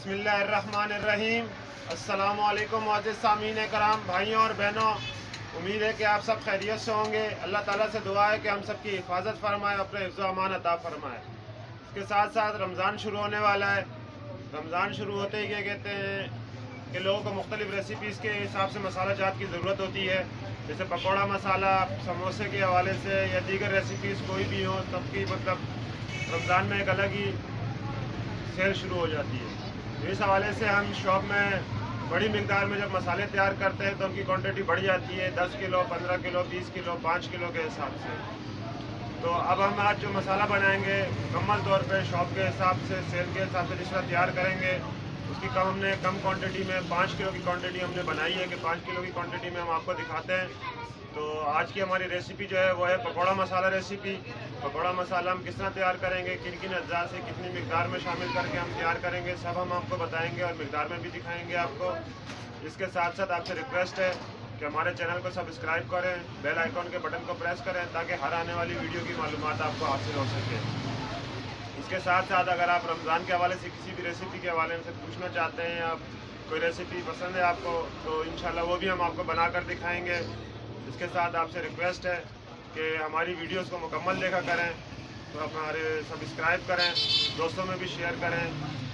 बिस्मिल्लाहिर्रहमानिर्रहीम। अस्सलामुअलैकुम मुअज़्ज़िज़ सामीन कराम, भाइयों और बहनों, उम्मीद है कि आप सब खैरियत से होंगे। अल्लाह ताला से दुआ है कि हम सब की हिफाजत फरमाए, अपने हिफ्ज़ व अमान अता फरमाए। इसके साथ साथ रमज़ान शुरू होने वाला है। रमज़ान शुरू होते ही क्या कहते हैं कि लोगों को मुख्तलिफ़ रेसिपीज़ के हिसाब से मसाला जात की ज़रूरत होती है। जैसे पकौड़ा मसाला, समोसे के हवाले से या दीगर रेसिपीज़ कोई भी हो, सबकी मतलब रमज़ान में एक अलग ही सेल शुरू हो जाती है। तो इस हवाले से हम शॉप में बड़ी मिकदार में जब मसाले तैयार करते हैं तो उनकी क्वांटिटी बढ़ जाती है, 10 किलो, 15 किलो, 20 किलो, 5 किलो के हिसाब से। तो अब हम आज जो मसाला बनाएंगे मुकम्मल तौर पे शॉप के हिसाब से, सेल के हिसाब से जिस तरह तैयार करेंगे, उसकी हमने कम क्वांटिटी में 5 किलो की क्वांटिटी हमने बनाई है कि 5 किलो की क्वांटिटी में हम आपको दिखाते हैं। तो आज की हमारी रेसिपी जो है वो है पकौड़ा मसाला रेसिपी। पकौड़ा मसाला हम किस तरह तैयार करेंगे, किन किन अज्जा से कितनी मिकदार में शामिल करके हम तैयार करेंगे, सब हम आपको बताएंगे और मिकदार में भी दिखाएंगे आपको। इसके साथ साथ आपसे रिक्वेस्ट है कि हमारे चैनल को सब्सक्राइब करें, बेल आइकॉन के बटन को प्रेस करें ताकि हर आने वाली वीडियो की मालूमात आपको हासिल हो सके। इसके साथ साथ अगर आप रमज़ान के हवाले से किसी भी रेसिपी के हवाले से पूछना चाहते हैं या कोई रेसिपी पसंद है आपको, तो इंशाल्लाह वो भी हम आपको बना कर दिखाएँगे। इसके साथ आपसे रिक्वेस्ट है कि हमारी वीडियोस को मुकम्मल देखा करें, तो हमारे सब्सक्राइब करें, दोस्तों में भी शेयर करें।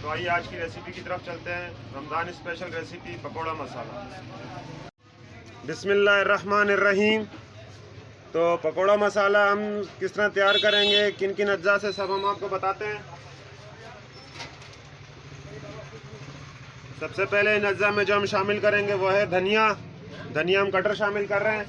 तो आइए आज की रेसिपी की तरफ चलते हैं। रमज़ान स्पेशल रेसिपी पकौड़ा मसाला। बिस्मिल्लाहिर्रहमानिर्रहीम। तो पकौड़ा मसाला हम किस तरह तैयार करेंगे, किन किन अज्जा से, सब हम आपको बताते हैं। सबसे पहले इन अज्जा में जो हम शामिल करेंगे वो है धनिया। धनिया हम कटर शामिल कर रहे हैं।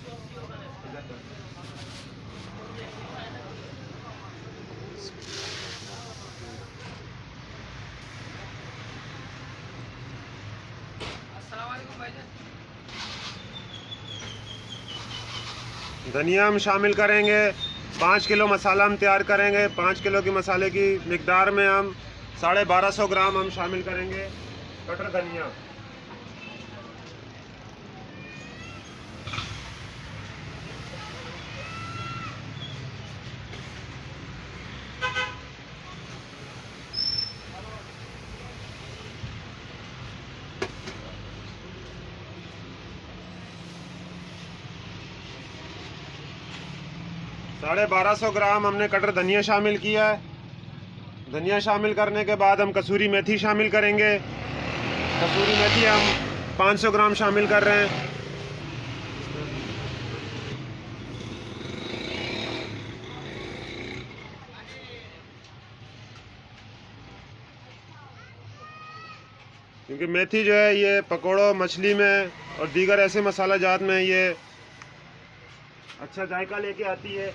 धनिया हम शामिल करेंगे। 5 किलो मसाला हम तैयार करेंगे। 5 किलो की मसाले की मिकदार में हम 1250 ग्राम हम शामिल करेंगे कटर धनिया। साढ़े 1200 ग्राम हमने कटर धनिया शामिल किया है। धनिया शामिल करने के बाद हम कसूरी मेथी शामिल करेंगे। कसूरी मेथी हम 500 ग्राम शामिल कर रहे हैं। क्योंकि मेथी जो है ये पकौड़ों, मछली में और दीगर ऐसे मसाला जात में ये अच्छा जायका लेके आती है।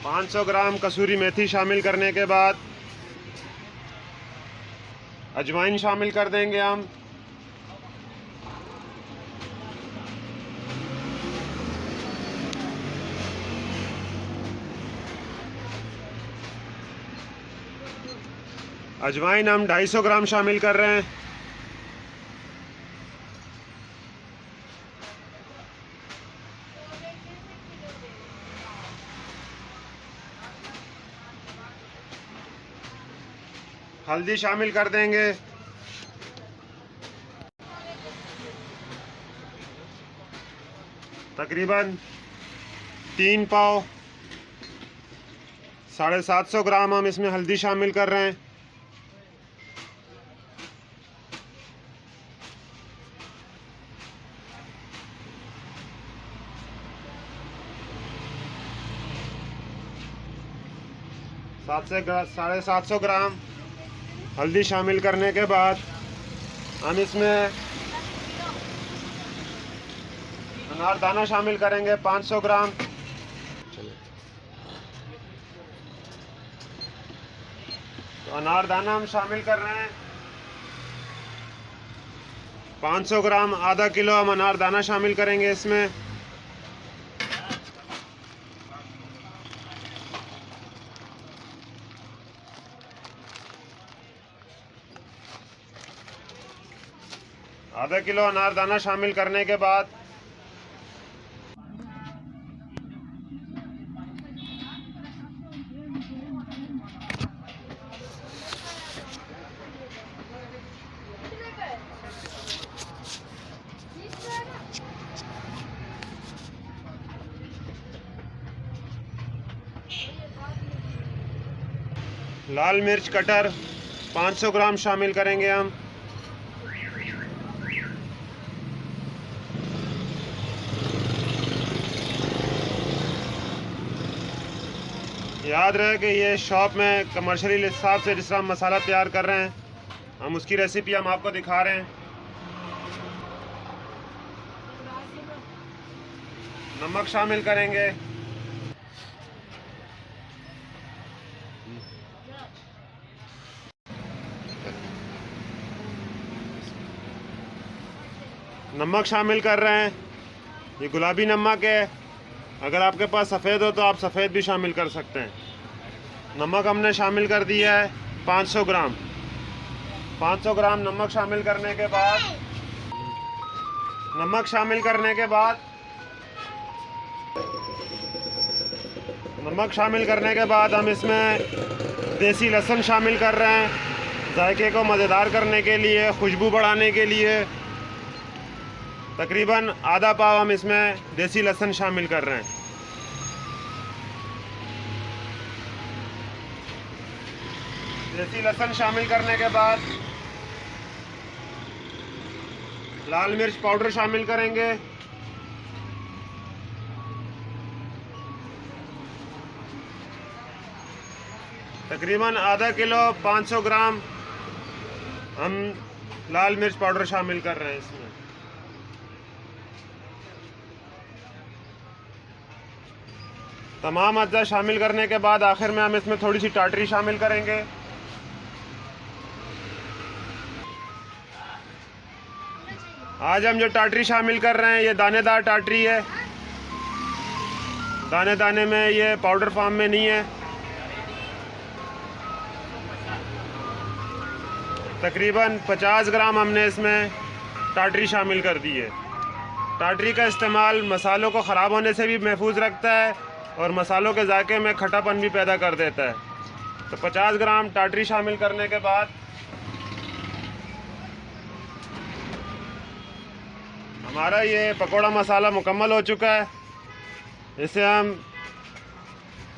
पाँच 500 ग्राम कसूरी मेथी शामिल करने के बाद अजवाइन शामिल कर देंगे हम। अजवाइन हम 250 ग्राम शामिल कर रहे हैं। हल्दी शामिल कर देंगे। तकरीबन 3 पाव 750 ग्राम हम इसमें हल्दी शामिल कर रहे हैं। सात से 750 ग्राम हल्दी शामिल करने के बाद हम इसमें अनारदाना शामिल करेंगे 500 ग्राम। तो अनारदाना हम शामिल कर रहे हैं 500 ग्राम, आधा किलो हम अनारदाना शामिल करेंगे इसमें। आधा किलो अनारदाना शामिल करने के बाद लाल मिर्च कटर 500 ग्राम शामिल करेंगे हम। याद रहे कि ये शॉप में कमर्शियल हिसाब से जिस तरह हम मसाला तैयार कर रहे हैं, हम उसकी रेसिपी हम आपको दिखा रहे हैं। नमक शामिल करेंगे। नमक शामिल कर रहे हैं, ये गुलाबी नमक है। अगर आपके पास सफ़ेद हो तो आप सफ़ेद भी शामिल कर सकते हैं। नमक हमने शामिल कर दिया है 500 ग्राम। 500 ग्राम नमक शामिल करने के बाद हम इसमें देसी लहसुन शामिल कर रहे हैं, जायके को मज़ेदार करने के लिए, खुशबू बढ़ाने के लिए। तकरीबन आधा पाव हम इसमें देसी लहसुन शामिल कर रहे हैं। देसी लहसुन शामिल करने के बाद लाल मिर्च पाउडर शामिल करेंगे। तकरीबन आधा किलो 500 ग्राम हम लाल मिर्च पाउडर शामिल कर रहे हैं इसमें। तमाम अज्जा शामिल करने के बाद आखिर में हम इसमें थोड़ी सी टाटरी शामिल करेंगे। आज हम जो टाटरी शामिल कर रहे हैं ये दानेदार टाटरी है, दाने दाने में, ये पाउडर फॉर्म में नहीं है। तकरीबन 50 ग्राम हमने इसमें टाटरी शामिल कर दी है। टाटरी का इस्तेमाल मसालों को ख़राब होने से भी महफूज रखता है और मसालों के जायके में खट्टापन भी पैदा कर देता है। तो 50 ग्राम टाटरी शामिल करने के बाद हमारा ये पकोड़ा मसाला मुकम्मल हो चुका है। इसे हम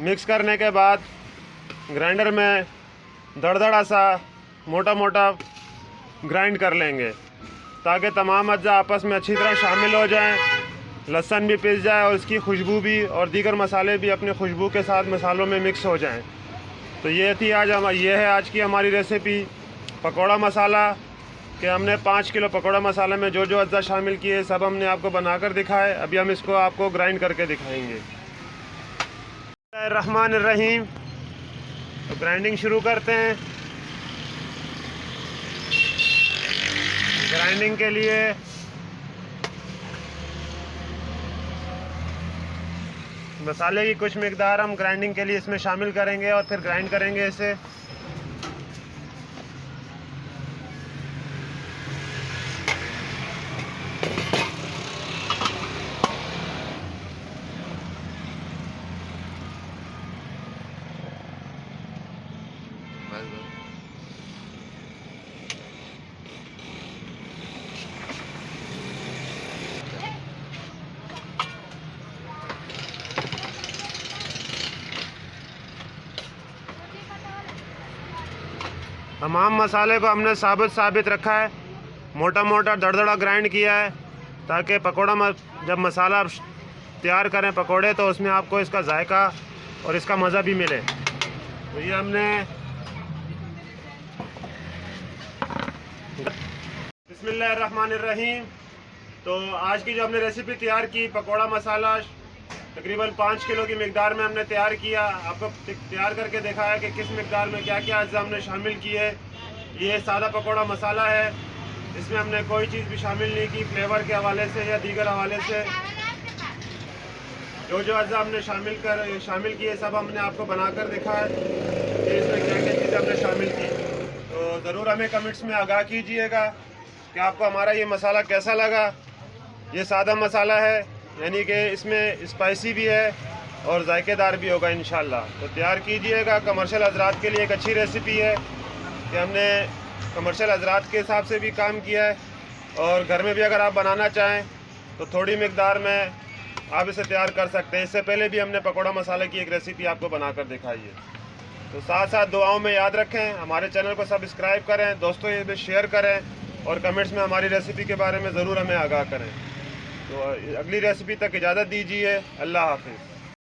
मिक्स करने के बाद ग्राइंडर में दरदरा सा मोटा मोटा ग्राइंड कर लेंगे ताकि तमाम अज्जा आपस में अच्छी तरह शामिल हो जाएं, लहसुन भी पिस जाए और इसकी खुशबू भी और दीगर मसाले भी अपनी खुशबू के साथ मसालों में मिक्स हो जाएं। तो ये है आज की हमारी रेसिपी पकोड़ा मसाला कि हमने 5 किलो पकोड़ा मसाला में जो जो अज्जा शामिल किए सब हमने आपको बनाकर दिखाए। अभी हम इसको आपको ग्राइंड करके दिखाएंगे। रहमान रहीम। तो ग्राइंडिंग शुरू करते हैं। ग्राइंडिंग के लिए मसाले की कुछ मिकदार हम ग्राइंडिंग के लिए इसमें शामिल करेंगे और फिर ग्राइंड करेंगे इसे। तमाम मसाले को हमने साबित रखा है, मोटा मोटा दरदरा ग्राइंड किया है ताकि जब मसाला तैयार करें पकोड़े तो उसमें आपको इसका जायका और इसका मज़ा भी मिले। तो ये हमने बिस्मिल्लाहिर्रहमानिर्रहीम। तो आज की जो हमने रेसिपी तैयार की पकोड़ा मसाला तकरीबन 5 किलो की मिकदार में हमने तैयार किया। आपको तैयार करके दिखाया कि किस मिकदार में क्या क्या अज्जा हमने शामिल किए। ये सादा पकोड़ा मसाला है, इसमें हमने कोई चीज़ भी शामिल नहीं की फ्लेवर के हवाले से या दीगर हवाले से। जो जो अज्जा हमने शामिल किए सब हमने आपको बनाकर दिखाया कि इसमें क्या क्या चीज़ें हमने शामिल की। तो ज़रूर हमें कमेंट्स में आगाह कीजिएगा कि आपको हमारा ये मसाला कैसा लगा। ये सादा मसाला है, यानी कि इसमें स्पाइसी भी है और जायकेदार भी होगा इंशाल्लाह। तो तैयार कीजिएगा। कमर्शियल हज़रात के लिए एक अच्छी रेसिपी है कि हमने कमर्शियल हज़रात के हिसाब से भी काम किया है, और घर में भी अगर आप बनाना चाहें तो थोड़ी मकदार में आप इसे तैयार कर सकते हैं। इससे पहले भी हमने पकौड़ा मसाले की एक रेसिपी आपको बनाकर दिखाई है। तो साथ साथ दुआओं में याद रखें, हमारे चैनल को सब्सक्राइब करें, दोस्तों ये भी शेयर करें और कमेंट्स में हमारी रेसिपी के बारे में ज़रूर हमें आगाह करें। तो अगली रेसिपी तक इजाज़त दीजिए। अल्लाह हाफिज़।